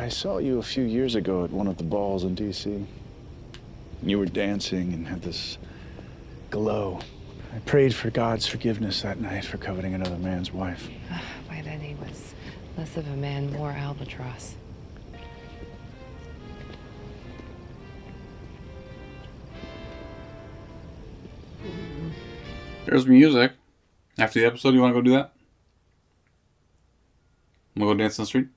I saw you a few years ago at one of the balls in D.C. You were dancing and had this glow. I prayed for God's forgiveness that night for coveting another man's wife. By then he was less of a man, more albatross. There's music. After the episode, you want to go do that? Want to go dance in the street?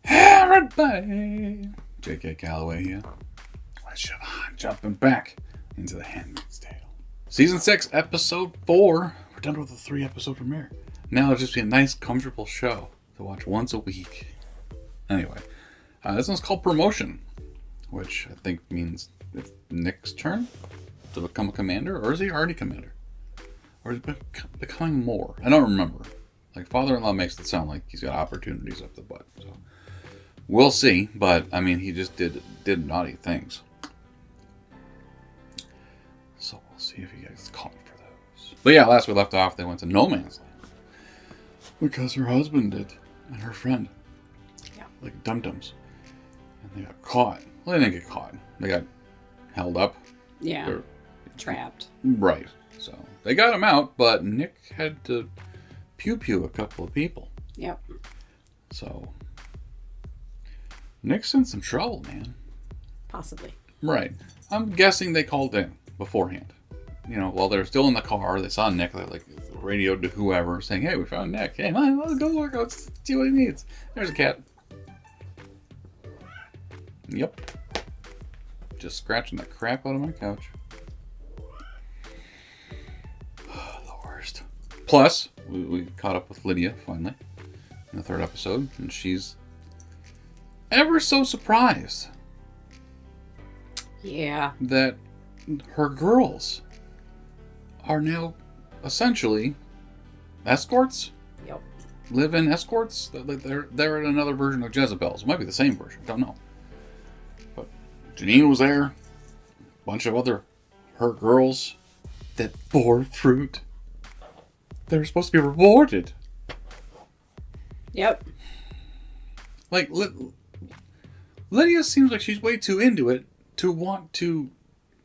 Everybody! J.K. Calloway here. With Siobhan jumping back into the Handmaid's Tale. Season 6, Episode 4. We're done with the 3-episode premiere. Now it'll just be a nice, comfortable show to watch once a week. Anyway, this one's called Promotion, which I think means it's Nick's turn to become a commander, or is he already commander? Or is he becoming more? I don't remember. Like, father-in-law makes it sound like he's got opportunities up the butt. So we'll see, but I mean, he just did naughty things. So we'll see if he gets caught for those. But yeah, last we left off, they went to No Man's Land. Because her husband did, and her friend. Yeah. Like dum-dums. And they got caught. Well, they didn't get caught. They got held up. Yeah. They're trapped. Right. So they got him out, but Nick had to pew-pew a couple of people. Yep. So Nick's in some trouble, man. Possibly. Right. I'm guessing they called in beforehand. You know, while they're still in the car, they saw Nick. They radioed to whoever saying, "Hey, we found Nick. Hey, man, let's go look. Let's see what he needs." There's a cat. Yep. Just scratching the crap out of my couch. The worst. Plus, we caught up with Lydia finally in the 3rd episode, and she's ever so surprised. Yeah. That her girls are now essentially escorts. Yep. Live-in escorts. They're in another version of Jezebels. It might be the same version. Don't know. But Janine was there. A bunch of other her girls that bore fruit. They're supposed to be rewarded. Yep. Like Lydia seems like she's way too into it to want to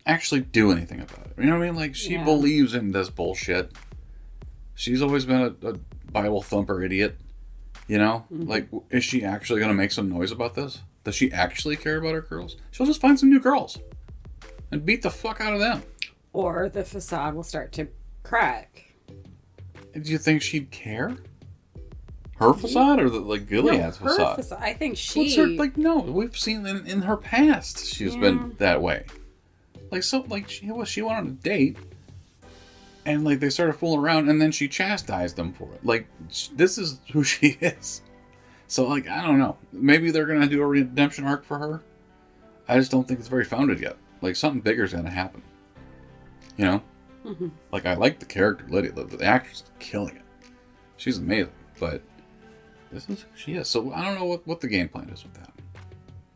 actually do anything about it. You know what I mean? Like, she believes in this bullshit. She's always been a Bible thumper idiot. You know? Mm-hmm. Like, is she actually going to make some noise about this? Does she actually care about her girls? She'll just find some new girls and beat the fuck out of them. Or the facade will start to crack. Do you think she'd care? Her facade or Gilead's facade? I think she... What's her, no, we've seen in her past she's been that way. She went on a date and they started fooling around and then she chastised them for it. This is who she is. So I don't know. Maybe they're going to do a redemption arc for her. I just don't think it's very founded yet. Something bigger is going to happen. You know? Mm-hmm. I like the character, Lydia. The actress is killing it. She's amazing. But this is who she is. So I don't know what the game plan is with that.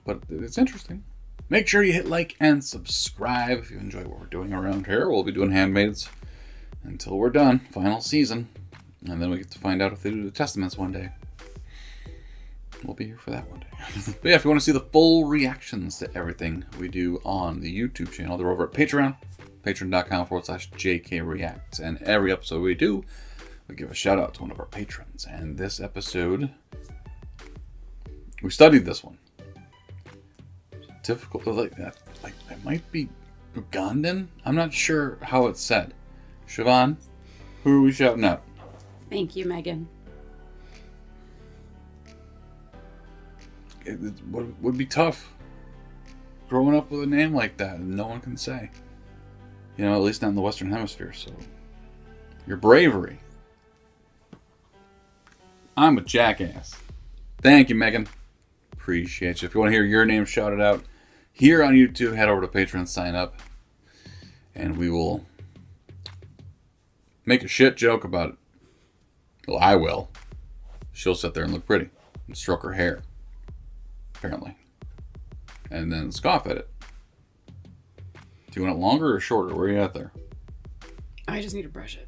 But it's interesting. Make sure you hit like and subscribe if you enjoy what we're doing around here. We'll be doing Handmaids until we're done. Final season. And then we get to find out if they do the Testaments one day. We'll be here for that one day. But yeah, if you want to see the full reactions to everything we do on the YouTube channel, they're over at Patreon. Patreon.com/JKReacts. And every episode we do, we give a shout out to one of our patrons. And this episode, we studied this one. Difficult, it might be Ugandan. I'm not sure how it's said. Siobhan, who are we shouting out? Thank you, Megan. It would be tough growing up with a name like that and no one can say. You know, at least not in the Western Hemisphere. So, your bravery. I'm a jackass. Thank you, Megan. Appreciate you. If you want to hear your name shouted out here on YouTube, head over to Patreon, sign up, and we will make a shit joke about it. Well, I will. She'll sit there and look pretty and stroke her hair, apparently, and then scoff at it. Do you want it longer or shorter? Where are you at there? I just need to brush it.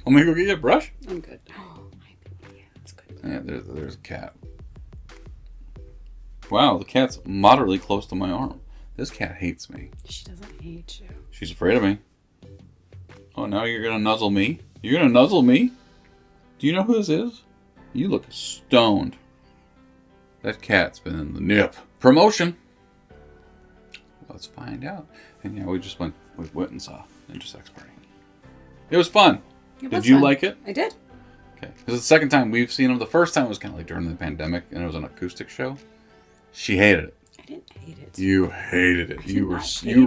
Want me to go get you a brush? I'm good. Oh, yeah, that's good. Yeah, there's a cat. Wow, the cat's moderately close to my arm. This cat hates me. She doesn't hate you. She's afraid of me. Oh, now you're gonna nuzzle me? You're gonna nuzzle me? Do you know who this is? You look stoned. That cat's been in the nip. Promotion! Let's find out. And yeah, we went and saw Ninja Sex Party. It was fun. Did you like it? I did. Okay. This is the second time we've seen him. The first time was kind of like during the pandemic, and it was an acoustic show. She hated it. I didn't hate it. You hated it. You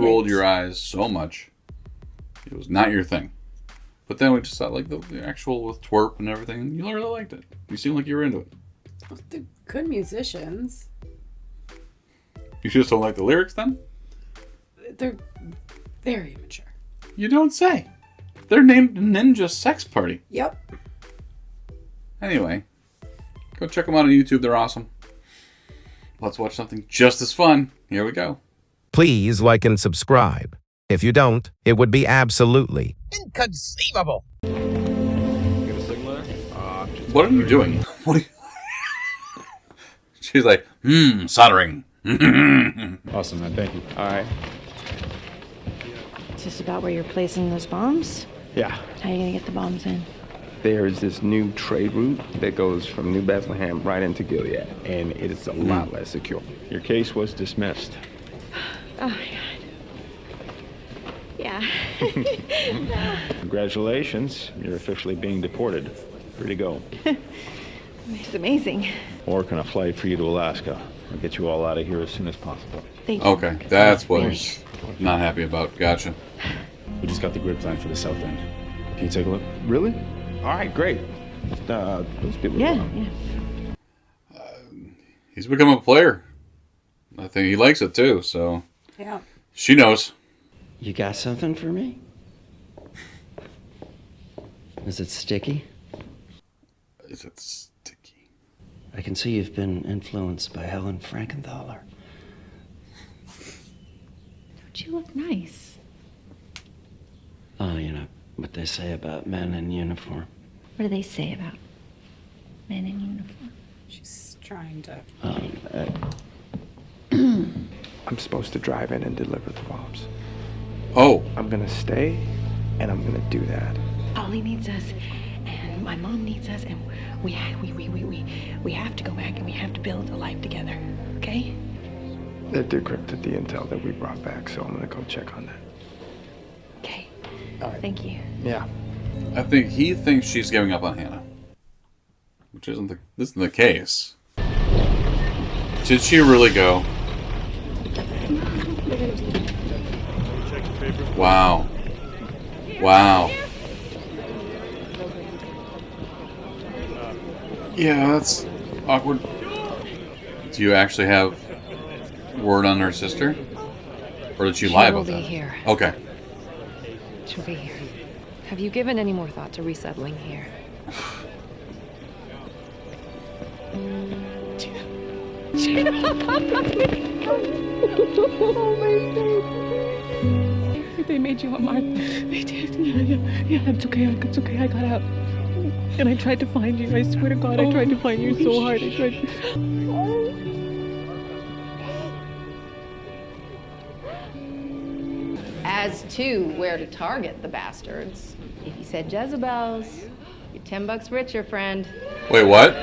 rolled your eyes so much. It was not your thing. But then we just saw like the actual with twerp and everything. And you really liked it. You seemed like you were into it. Well, they're good musicians. You just don't like the lyrics then? They're very immature. You don't say. They're named Ninja Sex Party. Yep. Anyway, go check them out on YouTube. They're awesome. Let's watch something just as fun. Here we go. Please like and subscribe. If you don't, it would be absolutely inconceivable. What are you doing? What are you... She's like, soldering. Awesome, man. Thank you. All right. Is this about where you're placing those bombs? Yeah. How are you going to get the bombs in? There's this new trade route that goes from New Bethlehem right into Gilead, and it is a lot less secure. Your case was dismissed. Oh, my God. Yeah. Congratulations. You're officially being deported. Free to go. It's amazing. Or can I fly for you to Alaska? I'll get you all out of here as soon as possible. Thank you. Okay, that's what he's not happy about. Gotcha. We just got the grid plan for the south end. Can you take a look? Really? All right, great. Let's give it a Yeah, while. yeah. He's become a player. I think he likes it too, so Yeah. she knows. You got something for me? Is it sticky? Is it sticky? I can see you've been influenced by Helen Frankenthaler. Don't you look nice? Oh, you know what they say about men in uniform. What do they say about men in uniform? She's trying to. I'm supposed to drive in and deliver the bombs. Oh, I'm gonna stay, and I'm gonna do that. Ollie needs us, and my mom needs us, and we have to go back and we have to build a life together, okay? They decrypted the intel that we brought back, so I'm gonna go check on that. Okay. All right. Thank you. Yeah. I think he thinks she's giving up on Hannah, which isn't the case. Did she really go? Wow. Wow. Yeah, that's awkward. Do you actually have word on her sister? Or did she lie about She'll that? be here. Okay. She'll be here. Have you given any more thought to resettling here? They made you a mark. They did. Yeah, it's okay. It's okay. I got out. And I tried to find you. I swear to God, I tried to find you so hard. I tried to... As to where to target the bastards, if you said Jezebels, you're $10 richer, friend. Wait, what?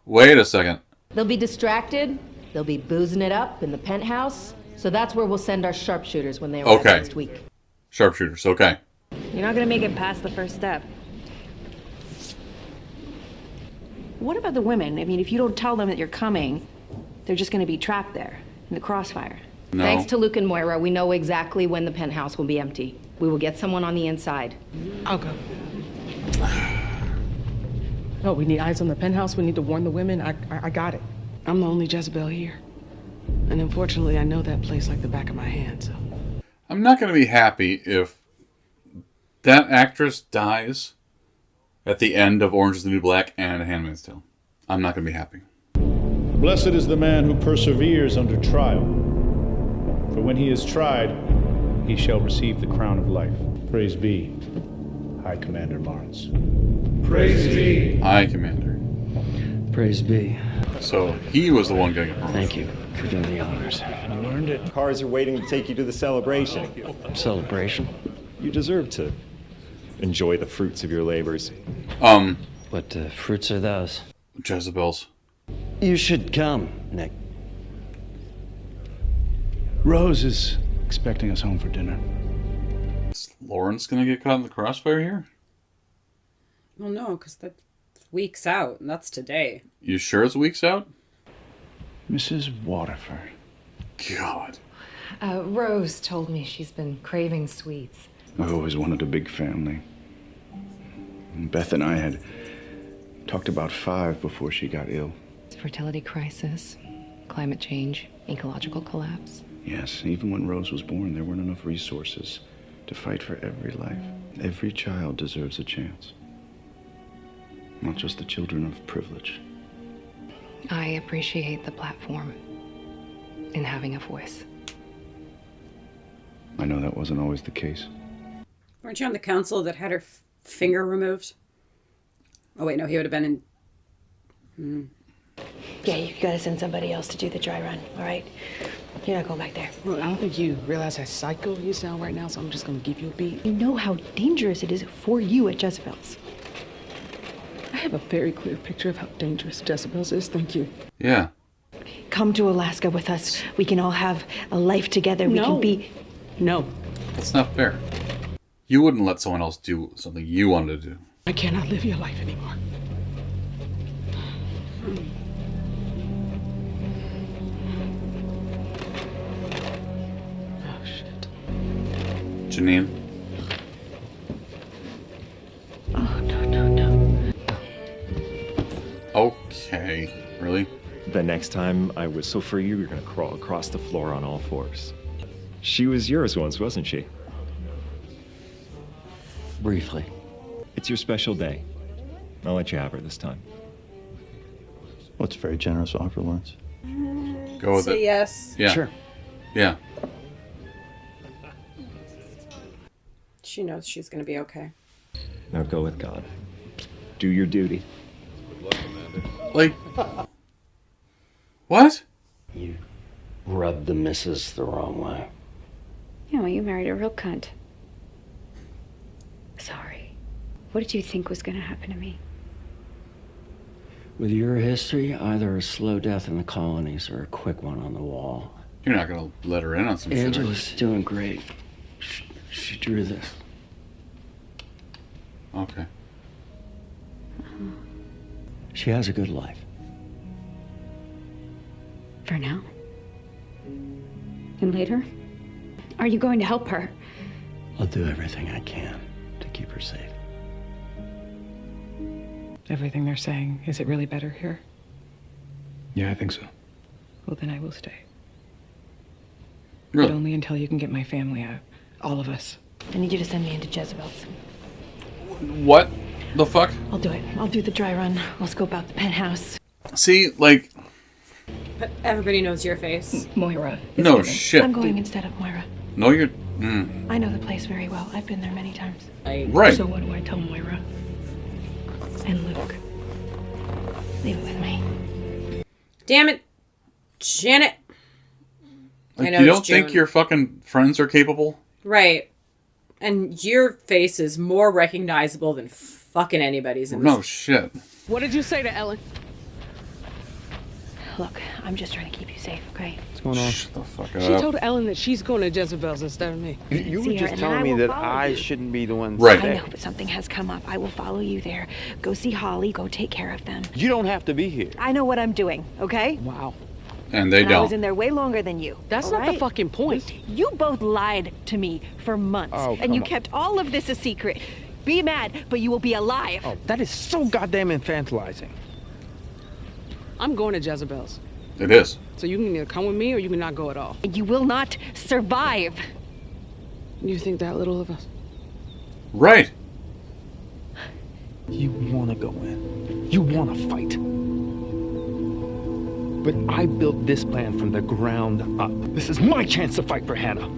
Wait a second. They'll be distracted. They'll be boozing it up in the penthouse. So that's where we'll send our sharpshooters when they arrive Okay. next week. Sharpshooters, okay. You're not going to make it past the first step. What about the women? I mean, if you don't tell them that you're coming, they're just going to be trapped there in the crossfire. No. Thanks to Luke and Moira, we know exactly when the penthouse will be empty. We will get someone on the inside. I'll go. No, we need eyes on the penthouse. We need to warn the women. I got it. I'm the only Jezebel here. And unfortunately, I know that place like the back of my hand, so... I'm not going to be happy if that actress dies at the end of Orange is the New Black and A Handmaid's Tale. I'm not going to be happy. Blessed is the man who perseveres under trial. For when he is tried, he shall receive the crown of life. Praise be, High Commander Lawrence. Praise be. Hi, Commander. Praise be. So he was the one getting promoted. Thank you for doing the honors. You earned it. Cars are waiting to take you to the celebration. Celebration? You deserve to enjoy the fruits of your labors. What fruits are those? Jezebels. You should come, Nick. Rose is expecting us home for dinner. Is Lawrence gonna get caught in the crossfire here? Well, no, because that's weeks out, and that's today. You sure it's weeks out? Mrs. Waterford. God. Rose told me she's been craving sweets. I've always wanted a big family. Beth and I had talked about 5 before she got ill. Fertility crisis, climate change, ecological collapse. Yes, even when Rose was born, there weren't enough resources to fight for every life. Every child deserves a chance. Not just the children of privilege. I appreciate the platform and having a voice. I know that wasn't always the case. Weren't you on the council that had her finger removed? Oh, wait, no, he would have been in... Yeah, you gotta send somebody else to do the dry run, all right? You're not going back there. Look, I don't think you realize how psycho you sound right now, so I'm just gonna give you a beat. You know how dangerous it is for you at Jezebels. I have a very clear picture of how dangerous Jezebels is, thank you. Yeah. Come to Alaska with us. We can all have a life together. We can be... No. That's not fair. You wouldn't let someone else do something you wanted to do. I cannot live your life anymore. Oh, shit. Janine? Oh, no. Okay. Really? The next time I whistle for you, you're gonna crawl across the floor on all fours. She was yours once, wasn't she? Briefly. It's your special day. I'll let you have her this time. Well, it's a very generous offer, Lawrence. Go with Say it. yes. Yeah. Sure. Yeah. She knows she's gonna be okay. Now go with God. Do your duty. Like... What? You rubbed the missus the wrong way. Yeah, well, you married a real cunt. Sorry. What did you think was gonna happen to me? With your history, either a slow death in the colonies or a quick one on the wall. You're not gonna let her in on some shit. Angela's doing great. She drew this. Okay. She has a good life. For now. And later? Are you going to help her? I'll do everything I can to keep her safe. Everything they're saying, is it really better here? Yeah, I think so. Well, then I will stay. Really? But only until you can get my family out. All of us. I need you to send me into Jezebels. What the fuck? I'll do it. I'll do the dry run. I'll scope out the penthouse. See, like... But everybody knows your face. Moira. No shit. I'm going instead of Moira. No, you're... I know the place very well. I've been there many times. Right. So what do I tell Moira? And Luke? Leave it with me. Damn it, Janet. Like, I know you it's don't think June. your fucking friends are capable? Right. And your face is more recognizable than fucking anybody's in No this. shit. What did you say to Ellen? Look, I'm just trying to keep you safe, okay? What's going on? Shut the fuck She up. told Ellen that she's going to Jezebels instead of me. You were See her, just and telling I me will that follow I you. shouldn't be the one. Right. I know, but something has come up. I will follow you there. Go see Holly. Go take care of them. You don't have to be here. I know what I'm doing, okay? Wow. And they And I was don't. in there way longer than you. That's all not the right? fucking point. You both lied to me for months. Oh, and you come on. kept all of this a secret. Be mad, but you will be alive. Oh, that is so goddamn infantilizing. I'm going to Jezebels. It is. So you can either come with me or you can not go at all. You will not survive. You think that little of us? Right. You want to go in. You want to fight. But I built this plan from the ground up. This is my chance to fight for Hannah.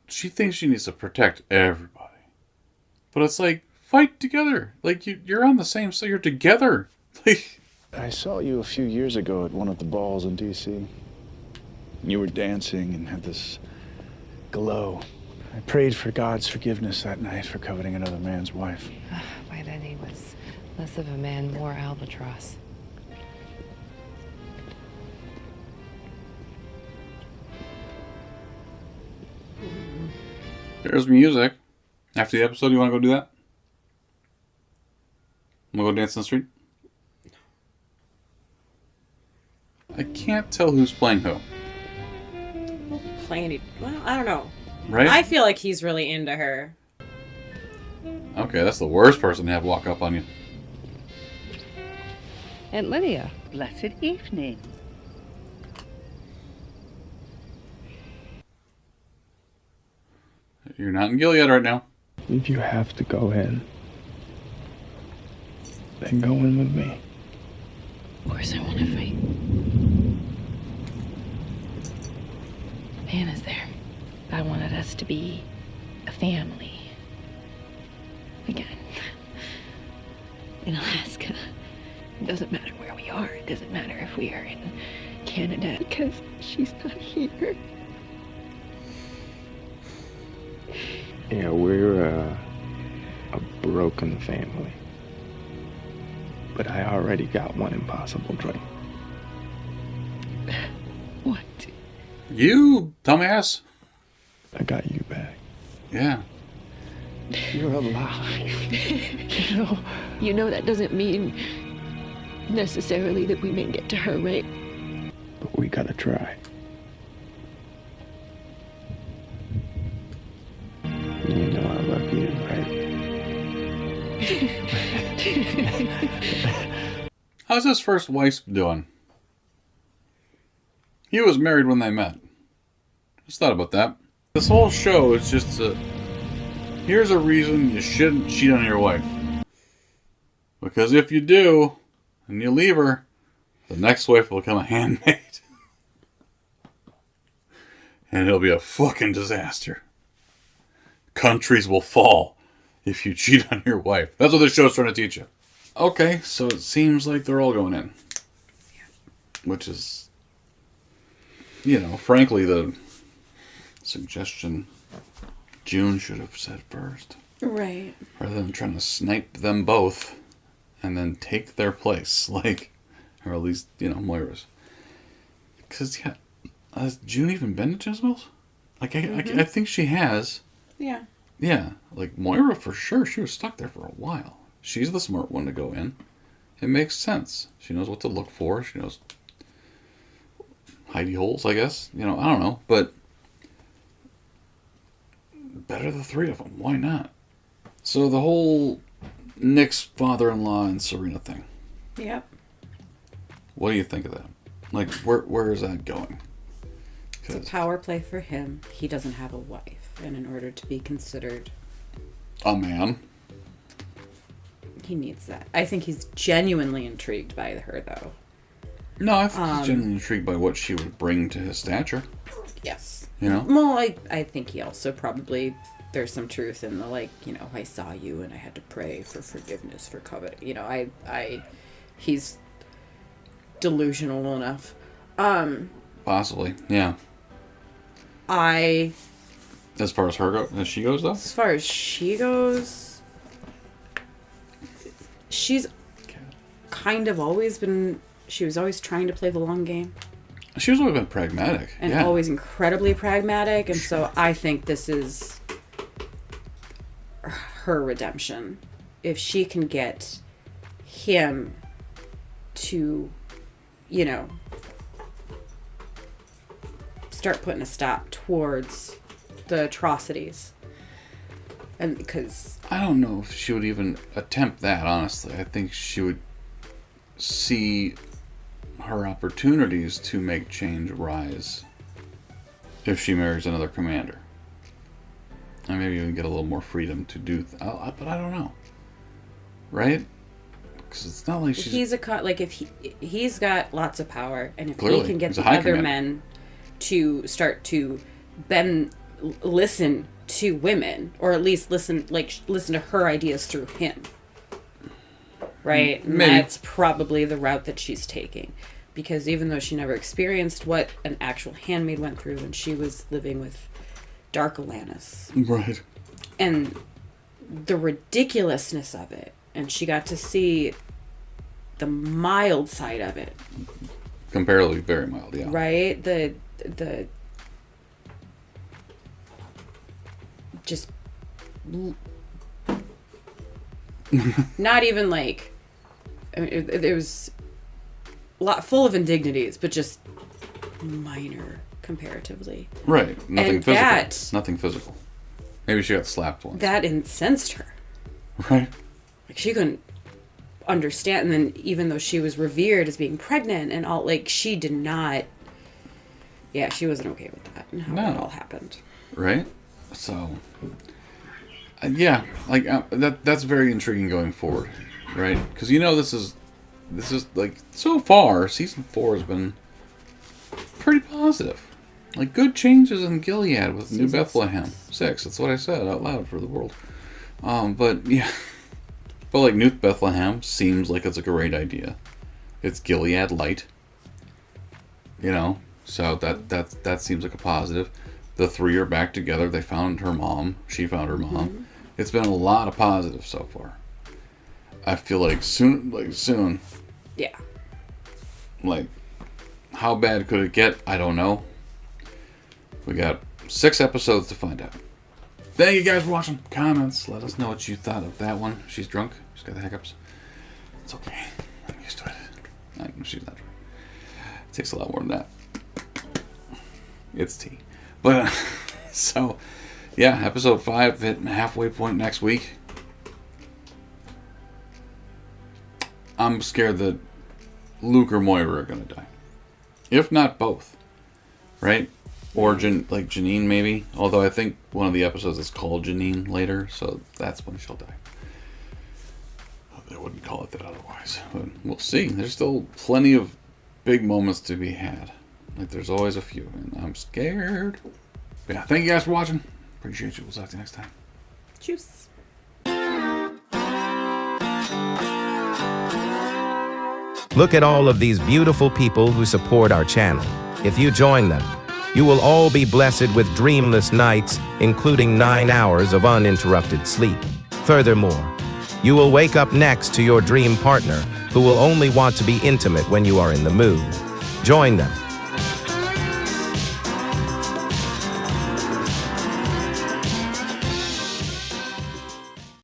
She thinks she needs to protect everybody. But it's like, fight together. Like, you're on the same side. You're together. Like, I saw you a few years ago at one of the balls in D.C. You were dancing and had this glow. I prayed for God's forgiveness that night for coveting another man's wife. By then he was less of a man, more albatross. there's music. After the episode, you want to go do that? Want to go dance in the street? I can't tell who's playing who. Playing it. Well, I don't know. Right? I feel like he's really into her. Okay, that's the worst person to have walk up on you. And Lydia. Blessed evening. You're not in Gilead right now. If you have to go in, then go in with me. Of course I want to fight. Hannah's there. I wanted us to be a family. Again. In Alaska. It doesn't matter where we are. It doesn't matter if we are in Canada because she's not here. Yeah, we're a broken family. But I already got one impossible dream. What? You, dumbass. I got you back. Yeah. You're alive. You know that doesn't mean necessarily that we may get to her, right? But we gotta try. You know I love you, right? How's his first wife doing? He was married when they met. Just thought about that. This whole show is just here's a reason you shouldn't cheat on your wife. Because if you do, and you leave her, the next wife will become a handmaid. And it'll be a fucking disaster. Countries will fall if you cheat on your wife. That's what this show's trying to teach you. Okay, so it seems like they're all going in. Which is, frankly, the suggestion June should have said first. Right. Rather than trying to snipe them both and then take their place. Like, or at least, Moira's. Because, has June even been to Jezebels? Like, I think she has. Yeah. Yeah, like Moira for sure. She was stuck there for a while. She's the smart one to go in. It makes sense. She knows what to look for. She knows hidey holes, I guess. I don't know. But better the three of them. Why not? So the whole Nick's father-in-law and Serena thing. Yep. What do you think of that? Like, where is that going? It's a power play for him. He doesn't have a wife. And in order to be considered a man, he needs that. I think he's genuinely intrigued by her, though. No, I think he's genuinely intrigued by what she would bring to his stature. Yes. Well, I think he also probably, there's some truth in the, I saw you and I had to pray for forgiveness for coveting. He's delusional enough. Possibly, yeah. As far as she goes, though? As far as she goes, she's kind of always been, she was always trying to play the long game. She's always been pragmatic. And always incredibly pragmatic. And so I think this is her redemption. If she can get him to, start putting a stop towards the atrocities. And because I don't know if she would even attempt that, honestly. I think she would see her opportunities to make change rise if she marries another commander. And maybe even get a little more freedom to do but I don't know. Right? Because it's not like she's... He's like, if he's got lots of power, and if Clearly, he can get he's a the high other commander. men to start to listen to women, or at least listen to her ideas through him, right? And Maybe. that's probably the route that she's taking, because even though she never experienced what an actual handmaid went through when she was living with Dark Alanis, Right. and the ridiculousness of it, and she got to see the mild side of it, Comparatively very mild, yeah. right? The just not even like, I mean, it was a lot full of indignities, but just minor comparatively. Right. Nothing And physical. Nothing physical. Maybe she got slapped once. That incensed her. Right. Like, she couldn't understand. And then even though she was revered as being pregnant and all, like, she did not, yeah, she wasn't okay with that and how it all happened. Right? So, yeah, like, that's very intriguing going forward, right? Because, this is like, so far, season 4 has been pretty positive. Like, good changes in Gilead with New Bethlehem. 6, that's what I said out loud for the world. But, yeah. But, like, New Bethlehem seems like it's a great idea. It's Gilead light. So that seems like a positive. The 3 are back together. They found her mom. She found her mom. Mm-hmm. It's been a lot of positives so far. I feel like soon. Yeah. Like, how bad could it get? I don't know. We got 6 episodes to find out. Thank you guys for watching. Comments. Let us know what you thought of that one. She's drunk. She's got the hiccups. It's okay. I'm used to it. She's not drunk. It takes a lot more than that. It's tea. But, so, yeah, episode 5 hitting the halfway point next week. I'm scared that Luke or Moira are going to die. If not both. Right? Or Janine, maybe. Although I think one of the episodes is called Janine later, so that's when she'll die. They wouldn't call it that otherwise. But we'll see. There's still plenty of big moments to be had. Like, there's always a few, and I'm scared. But yeah, thank you guys for watching. Appreciate you. We'll talk to you next time. Cheers. Look at all of these beautiful people who support our channel. If you join them, you will all be blessed with dreamless nights, including 9 hours of uninterrupted sleep. Furthermore, you will wake up next to your dream partner, who will only want to be intimate when you are in the mood. Join them